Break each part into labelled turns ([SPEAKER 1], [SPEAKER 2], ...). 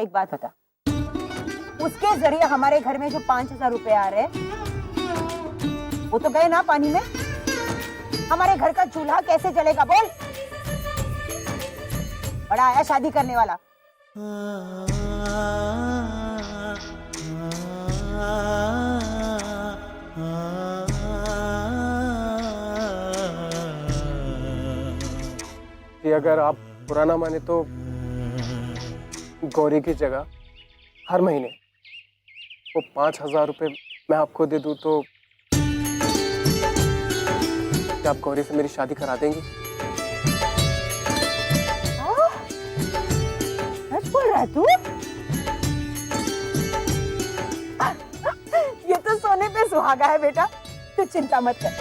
[SPEAKER 1] एक बात बता, उसके जरिए हमारे घर में जो 5,000 रुपए आ रहे वो तो गए ना पानी में। हमारे घर का चूल्हा कैसे जलेगा बोल? बड़ा आया शादी करने वाला।
[SPEAKER 2] कि अगर आप पुराना माने तो गौरी की जगह हर महीने वो 5,000 रुपए मैं आपको दे दूं तो क्या आप गौरी से मेरी शादी करा देंगी?
[SPEAKER 1] सच बोल रहा है तू? ये तो सोने पे सुहागा है बेटा। तू चिंता मत कर,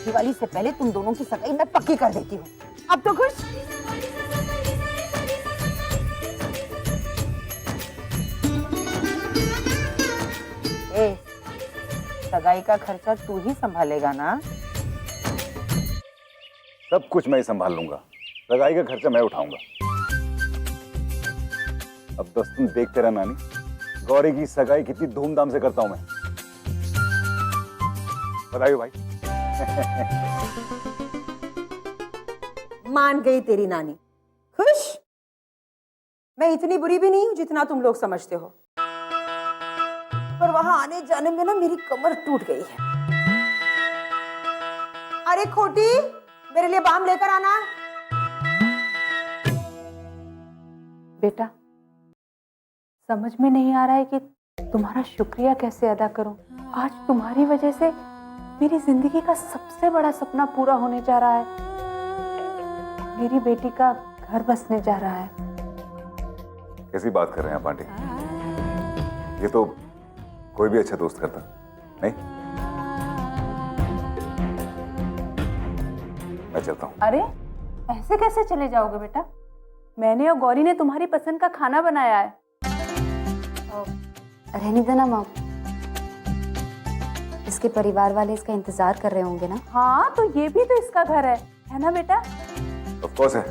[SPEAKER 1] दिवाली से पहले तुम दोनों की सगाई मैं पक्की कर देती हूँ। अब तो खुश? ए, सगाई का खर्चा तू ही संभालेगा ना?
[SPEAKER 3] सब कुछ मैं ही संभाल लूंगा, सगाई का खर्चा मैं उठाऊंगा। अब बस तुम देखते रहना नानी, गौरी की सगाई कितनी धूमधाम से करता हूं मैं। बताइए भाई।
[SPEAKER 1] मान गई तेरी नानी। खुश? मैं इतनी बुरी भी नहीं हूं जितना तुम लोग समझते हो, पर वहां आने जाने में ना मेरी कमर टूट गई है। अरे खोटी, मेरे लिए बाम लेकर आना।
[SPEAKER 4] बेटा, समझ में नहीं आ रहा है कि तुम्हारा शुक्रिया कैसे अदा करूं। आज तुम्हारी वजह से मेरी जिंदगी का सबसे बड़ा सपना पूरा होने जा रहा है। मेरी बेटी का घर बसने जा रहा है।
[SPEAKER 3] कैसी बात कर रहे हैं आप आंटी? ये तो कोई भी अच्छा दोस्त करता नहीं। मैं चलता हूँ।
[SPEAKER 4] अरे ऐसे कैसे चले जाओगे बेटा? मैंने और गौरी ने तुम्हारी पसंद का खाना बनाया है।
[SPEAKER 5] रहने देना माँ, इसके परिवार वाले इसका इंतजार कर रहे होंगे ना।
[SPEAKER 4] हाँ, तो ये भी तो इसका घर है ना बेटा?
[SPEAKER 3] ऑफ कोर्स है।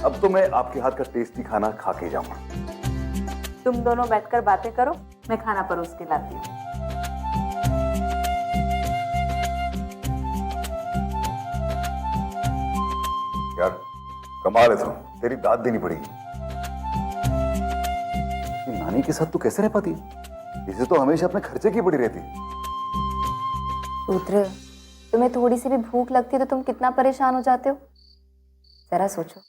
[SPEAKER 3] अब तो मैं आपके हाथ का टेस्टी खाना खा के जाऊंगा।
[SPEAKER 4] तुम दोनों बैठकर बातें करो, मैं खाना परोस के लाती हूँ।
[SPEAKER 3] यार कमाल है, तो तेरी दाद देनी पड़ेगी। नानी के साथ तू कैसे रह पाती है? इसे तो हमेशा अपने खर्चे की पड़ी रहती है।
[SPEAKER 5] रुद्र, तुम्हें थोड़ी सी भी भूख लगती है तो तुम कितना परेशान हो जाते हो। जरा सोचो,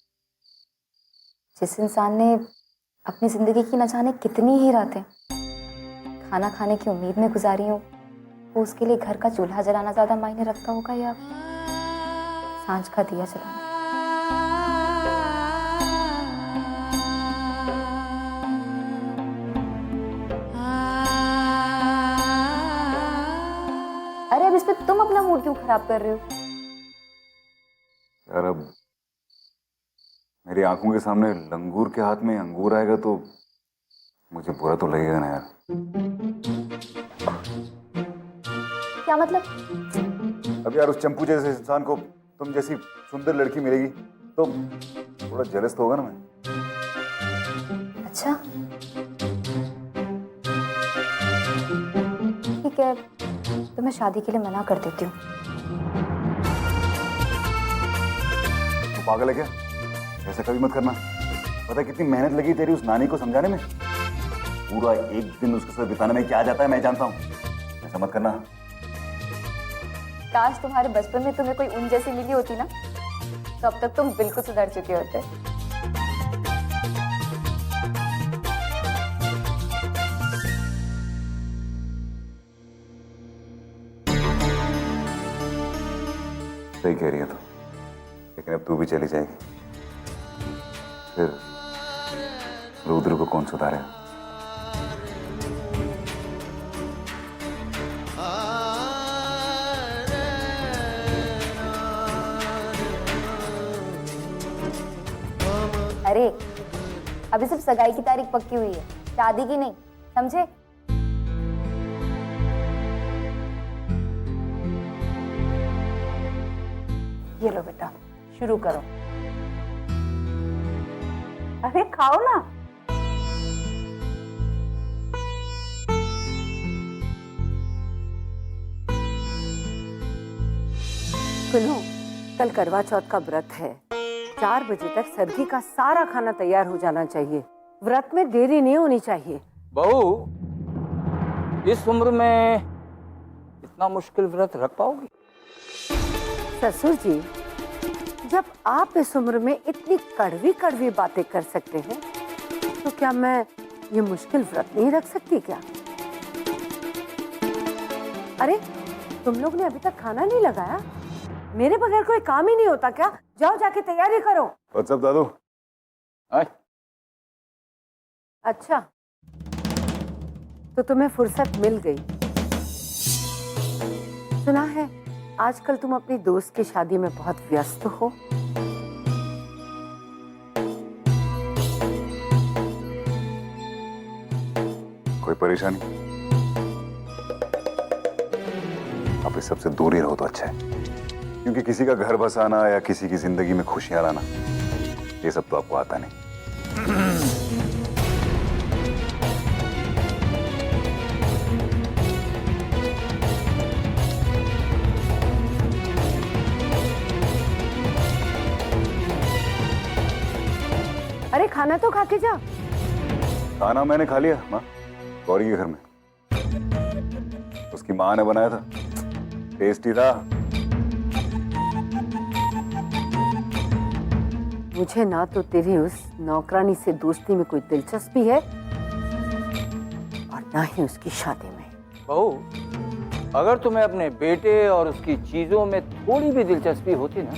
[SPEAKER 5] जिस इंसान ने अपनी जिंदगी की न जाने कितनी ही रातें खाना खाने की उम्मीद में गुजारी हो, वो उसके लिए घर का चूल्हा जलाना ज्यादा मायने रखता होगा या सांझ का दिया जलाना। अरे अब इस पे तुम अपना मूड क्यों खराब कर रहे हो?
[SPEAKER 3] यार अब मेरी आंखों के सामने लंगूर के हाथ में अंगूर आएगा तो मुझे बुरा तो लगेगा ना यार।
[SPEAKER 5] क्या मतलब?
[SPEAKER 3] अब यार उस चंपू जैसे इंसान को तुम जैसी सुंदर लड़की मिलेगी तो थोड़ा जेलस तो होगा ना मैं।
[SPEAKER 5] अच्छा ठीक है, तो मैं शादी के लिए मना कर देती हूँ।
[SPEAKER 3] तो पागल है क्या? ऐसा कभी मत करना। पता है कितनी मेहनत लगी तेरी उस नानी को समझाने में? पूरा एक दिन उसके साथ बिताने में क्या जाता है मैं जानता हूँ। ऐसा मत करना।
[SPEAKER 5] काश तुम्हारे बचपन में तुम्हें कोई उन जैसी मिली होती ना, तो अब तक तुम बिल्कुल सुधर चुके होते।
[SPEAKER 3] सही कह रही है तो, लेकिन अब तू भी चली जाएगी, फिर रुद्र को कौन सुधारेगा?
[SPEAKER 5] अरे अभी सिर्फ सगाई की तारीख पक्की हुई है, शादी की नहीं, समझे?
[SPEAKER 4] ये लो बेटा, शुरू करो। अरे खाओ ना। सुनो, कल करवा चौथ का व्रत है। 4 बजे तक सर्दी का सारा खाना तैयार हो जाना चाहिए। व्रत में देरी नहीं होनी चाहिए।
[SPEAKER 6] बहू, इस उम्र में इतना मुश्किल व्रत रख पाओगी?
[SPEAKER 4] ससुर जी, जब आप इस उम्र में इतनी कड़वी कड़वी बातें कर सकते हैं, तो क्या मैं ये मुश्किल व्रत नहीं रख सकती क्या? अरे, तुम लोग ने अभी तक खाना नहीं लगाया? मेरे बगैर कोई काम ही नहीं होता क्या? जाओ जाके तैयारी करो।
[SPEAKER 3] व्हाट्सअप दादू।
[SPEAKER 6] आए?
[SPEAKER 4] अच्छा, तो तुम्हें फुर्सत मिल गई। सुना है आजकल तुम अपनी दोस्त की शादी में बहुत व्यस्त हो।
[SPEAKER 3] कोई परेशानी? आप इस सबसे दूर ही रहो तो अच्छा है, क्योंकि किसी का घर बसाना या किसी की जिंदगी में खुशियां लाना, ये सब तो आपको आता नहीं।
[SPEAKER 4] अरे खाना तो खा के जा।
[SPEAKER 3] खाना मैंने खा लिया माँ, गौरी के घर में। उसकी माँ ने बनाया था, टेस्टी था।
[SPEAKER 4] मुझे ना तो तेरी उस नौकरानी से दोस्ती में कोई दिलचस्पी है और ना ही उसकी शादी में।
[SPEAKER 6] बहू, अगर तुम्हें अपने बेटे और उसकी चीजों में थोड़ी भी दिलचस्पी होती ना,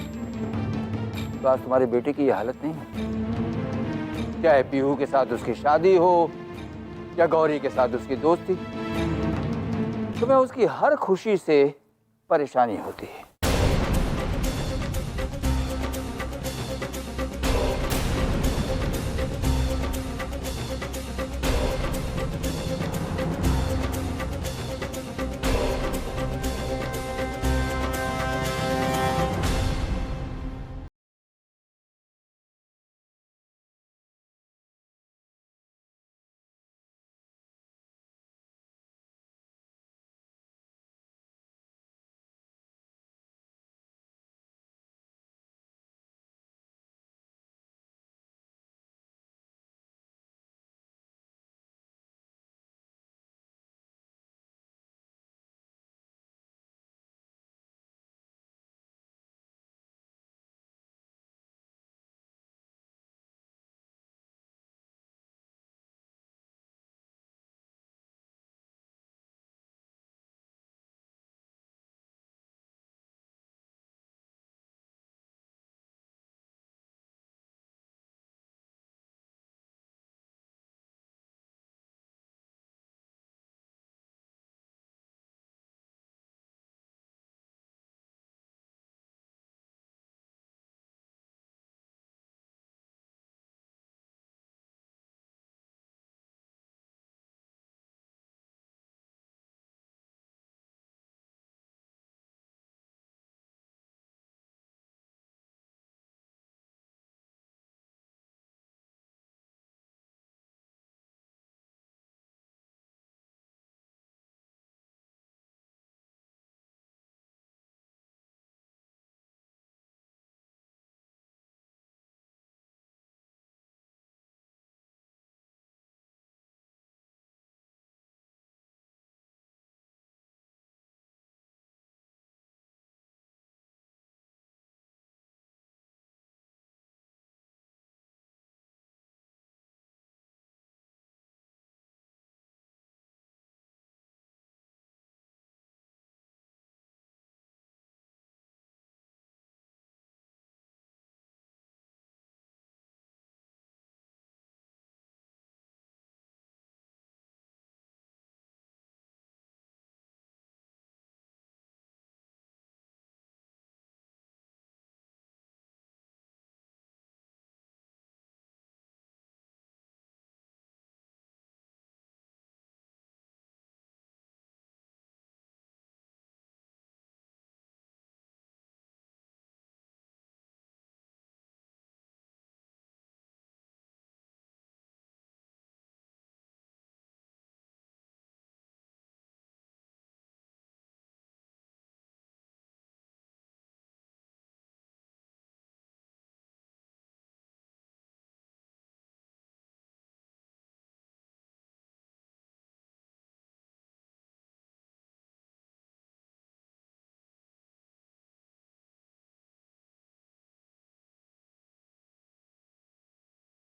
[SPEAKER 6] तो आज तुम्हारे बेटे की ये हालत नहीं होती। चाहे पीहू के साथ उसकी शादी हो या गौरी के साथ उसकी दोस्ती, तुम्हें उसकी हर खुशी से परेशानी होती है।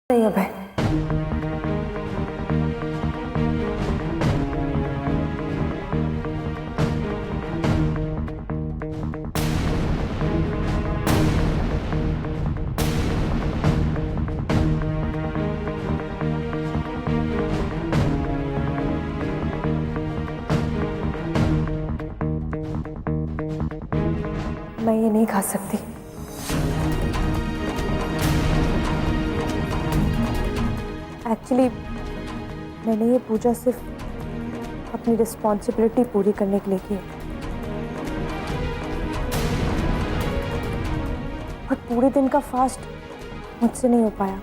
[SPEAKER 4] नहीं अभय, मैं ये नहीं खा सकती। एक्चुअली मैंने ये पूजा सिर्फ अपनी रिस्पॉन्सिबिलिटी पूरी करने के लिए की है, और पूरे दिन का फास्ट मुझसे नहीं हो पाया।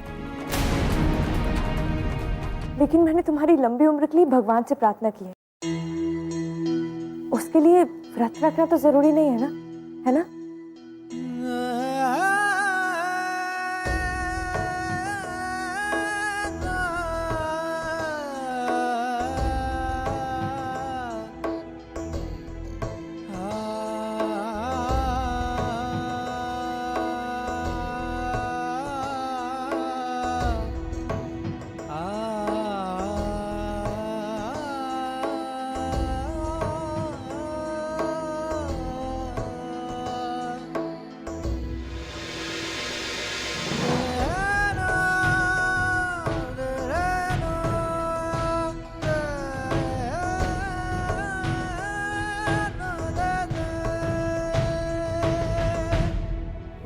[SPEAKER 4] लेकिन मैंने तुम्हारी लंबी उम्र के लिए भगवान से प्रार्थना की है। उसके लिए व्रत रखना तो जरूरी नहीं है ना, है ना?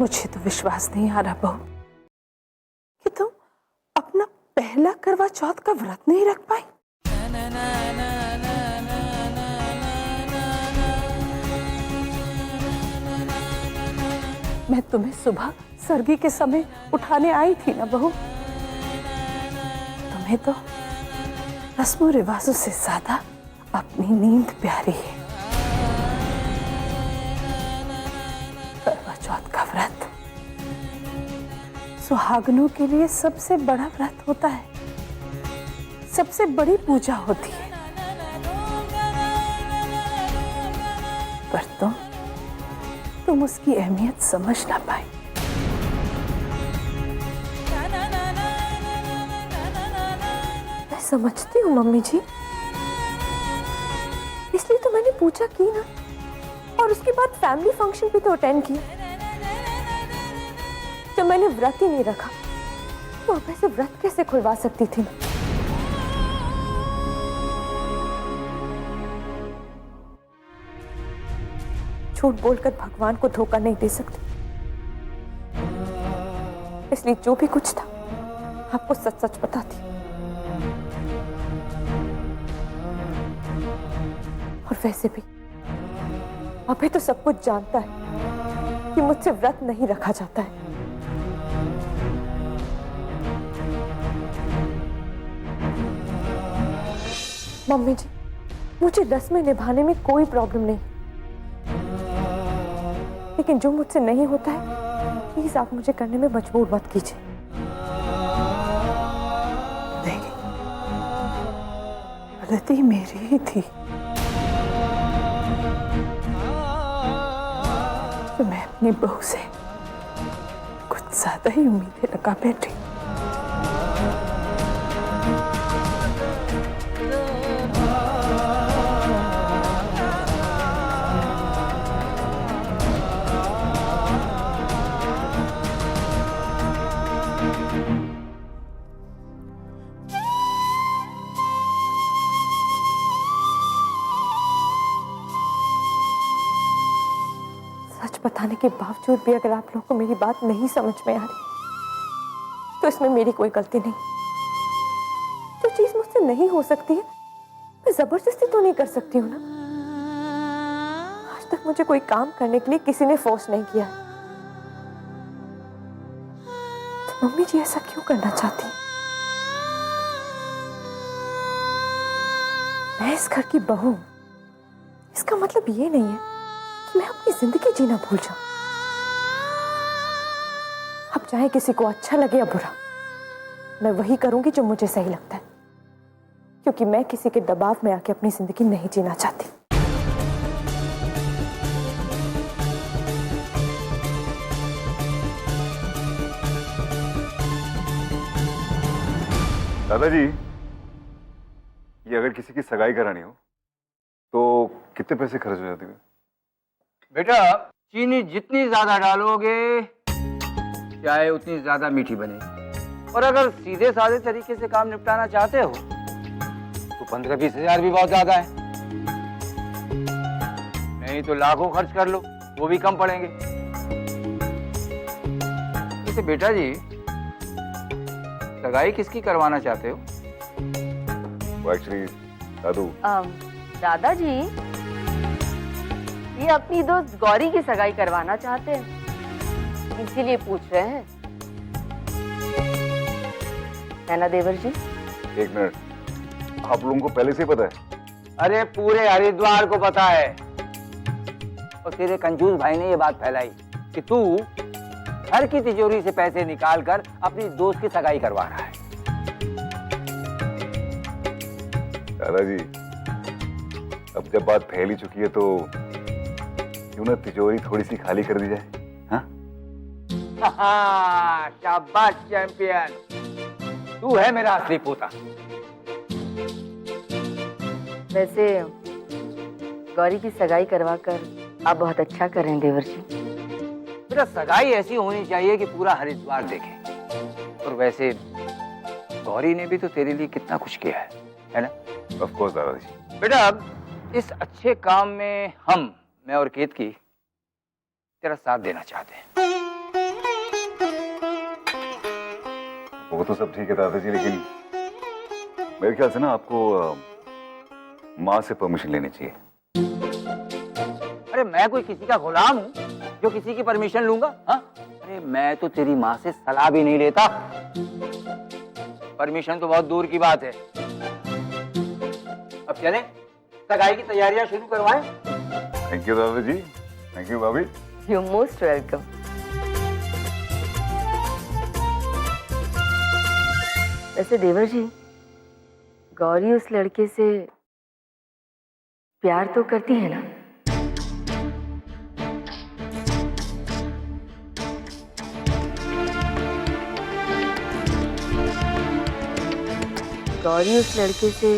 [SPEAKER 4] मुझे तो विश्वास नहीं आ रहा बहू कि तुम अपना पहला करवा चौथ का व्रत नहीं रख पाई। मैं तुम्हें सुबह सर्गी के समय उठाने आई थी ना बहू। तुम्हें तो रस्मों रिवाजों से ज्यादा अपनी नींद प्यारी है। करवा चौथ का व्रत सुहागनों के लिए सबसे बड़ा व्रत होता है, सबसे बड़ी पूजा होती है। पर तुम उसकी अहमियत समझ ना पाई। मैं समझती हूँ मम्मी जी, इसलिए तो मैंने पूजा की ना, और उसके बाद फैमिली फंक्शन भी तो अटेंड किया। जब मैंने व्रत ही नहीं रखा तो अब ऐसे व्रत कैसे खुलवा सकती थी मैं? झूठ बोलकर भगवान को धोखा नहीं दे सकती, इसलिए जो भी कुछ था आपको सच सच बताती। और वैसे भी अभी तो सब कुछ जानता है कि मुझसे व्रत नहीं रखा जाता है। मम्मी जी, मुझे रस्में निभाने में कोई प्रॉब्लम नहीं, लेकिन जो मुझसे नहीं होता है प्लीज आप मुझे करने में मजबूर मत कीजिए। देखिए, गलती मेरी ही थी तो मैं अपनी बहू से कुछ ज्यादा ही उम्मीदें लगा बैठी। सच बताने के बावजूद भी अगर आप लोगों को मेरी बात नहीं समझ में आ रही तो इसमें मेरी कोई गलती नहीं। जो चीज मुझसे नहीं हो सकती है मैं जबरदस्ती तो नहीं कर सकती हूँ ना। आज तक मुझे कोई काम करने के लिए किसी ने फोर्स नहीं किया। तो मम्मी जी ऐसा क्यों करना चाहती है? मैं इस घर की बहू हूं, इसका मतलब ये नहीं है कि मैं अपनी जिंदगी जीना भूल जाऊं। अब चाहे किसी को अच्छा लगे या बुरा, मैं वही करूंगी जो मुझे सही लगता है, क्योंकि मैं किसी के दबाव में आके अपनी जिंदगी नहीं जीना चाहती।
[SPEAKER 3] दादाजी, ये अगर किसी की सगाई करानी हो तो कितने पैसे खर्च हो जाते हैं?
[SPEAKER 6] बेटा, चीनी जितनी ज्यादा डालोगे चाय उतनी ज्यादा मीठी बनेगी। और अगर सीधे साधे तरीके से काम निपटाना चाहते हो तो 15-20 हजार भी बहुत ज्यादा है। नहीं तो लाखों खर्च कर लो, वो भी कम पड़ेंगे। वैसे बेटा जी, सगाई किसकी करवाना चाहते हो?
[SPEAKER 3] वो एक्चुअली दादू,
[SPEAKER 4] दादाजी, ये अपनी दोस्त गौरी की सगाई करवाना चाहते हैं, इसीलिए पूछ रहे हैं। है ना देवर जी?
[SPEAKER 3] एक मिनट, आप लोगों को पहले से ही पता है?
[SPEAKER 6] अरे पूरे हरिद्वार को पता है। और तेरे कंजूस भाई ने ये बात फैलाई कि तू घर की तिजोरी से पैसे निकाल कर अपनी दोस्त की सगाई करवा रहा है।
[SPEAKER 3] दादाजी, अब जब बात फैल ही चुकी है तो क्यों ना तिजोरी थोड़ी सी खाली कर दी जाए? हाँ?
[SPEAKER 6] शाबाश चैंपियन, तू है मेरा असली पोता।
[SPEAKER 4] वैसे गौरी की सगाई करवाकर आप बहुत अच्छा कर रहे हैं देवर जी।
[SPEAKER 6] मेरा सगाई ऐसी होनी चाहिए कि पूरा हरिद्वार देखे। और वैसे गौरी ने भी तो तेरे लिए कितना कुछ किया है ना?
[SPEAKER 3] ऑफ कोर्स दादाजी।
[SPEAKER 6] बेटा, अब इस अच्छे काम में मैं और केतकी तेरा साथ देना चाहते हैं।
[SPEAKER 3] वो तो सब ठीक है दादाजी, लेकिन मेरे ख्याल से ना आपको माँ से परमिशन लेनी चाहिए।
[SPEAKER 6] अरे मैं कोई किसी का गुलाम हूँ जो किसी की परमिशन लूंगा? हाँ? अरे मैं तो तेरी माँ से सलाह भी नहीं लेता। परमिशन तो बहुत दूर की बात है। अब चलें, सगाई की तैयारियां शुरू करवाएं।
[SPEAKER 3] थैंक यू दादाजी। थैंक यू भाभी।
[SPEAKER 4] You most welcome. वैसे देवर जी, गौरी उस लड़के से प्यार तो करती है ना? गौरी उस लड़के से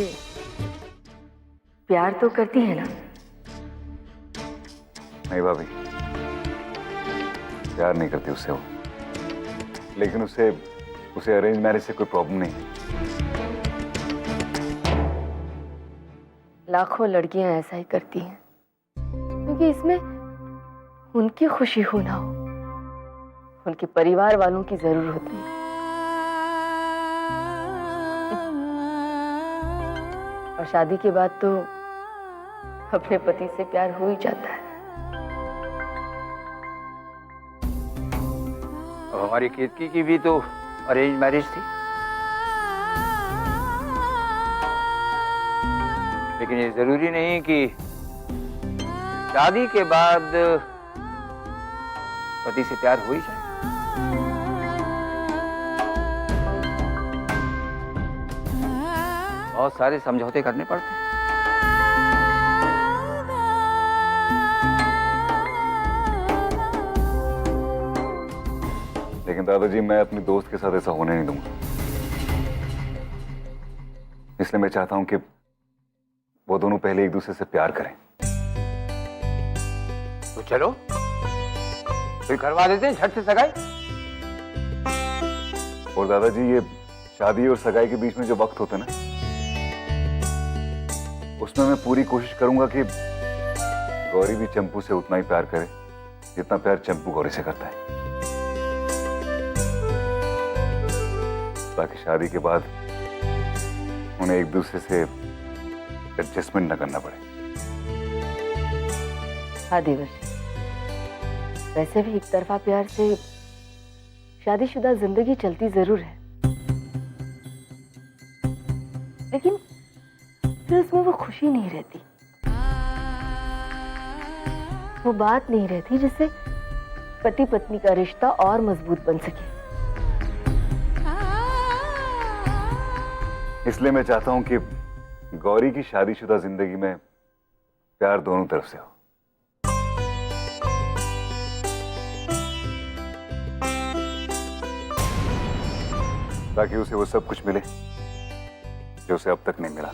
[SPEAKER 4] प्यार तो करती है ना?
[SPEAKER 3] नहीं भाभी, प्यार नहीं करती उससे वो, लेकिन उसे अरेंज मैरिज से कोई प्रॉब्लम नहीं है।
[SPEAKER 4] लाखों लड़कियां ऐसा ही करती हैं, क्योंकि इसमें उनकी खुशी हो ना हो, उनके परिवार वालों की जरूर होती है। और शादी के बाद तो अपने पति से प्यार हो ही जाता है।
[SPEAKER 6] हमारी केतकी की भी तो अरेंज मैरिज थी, लेकिन ये जरूरी नहीं कि शादी के बाद पति से प्यार हो ही जाए। बहुत सारे समझौते करने पड़ते हैं।
[SPEAKER 3] लेकिन दादाजी, मैं अपनी दोस्त के साथ ऐसा होने नहीं दूंगा। इसलिए मैं चाहता हूं कि वो दोनों पहले एक दूसरे से प्यार करें।
[SPEAKER 6] तो चलो फिर करवा देते हैं झट से सगाई।
[SPEAKER 3] और दादाजी, ये शादी और सगाई के बीच में जो वक्त होता है ना, उसमें मैं पूरी कोशिश करूंगा कि गौरी भी चंपू से उतना ही प्यार करे जितना प्यार चंपू गौरी से करता है, ताकि शादी के बाद उन्हें एक दूसरे से एडजस्टमेंट न करना पड़े।
[SPEAKER 4] हाँ देवर जी, वैसे भी एक तरफा प्यार से शादीशुदा जिंदगी चलती जरूर है, लेकिन फिर उसमें वो खुशी नहीं रहती, वो बात नहीं रहती जिससे पति पत्नी का रिश्ता और मजबूत बन सके।
[SPEAKER 3] इसलिए मैं चाहता हूं कि गौरी की शादीशुदा जिंदगी में प्यार दोनों तरफ से हो। ताकि उसे वो सब कुछ मिले जो उसे अब तक नहीं मिला।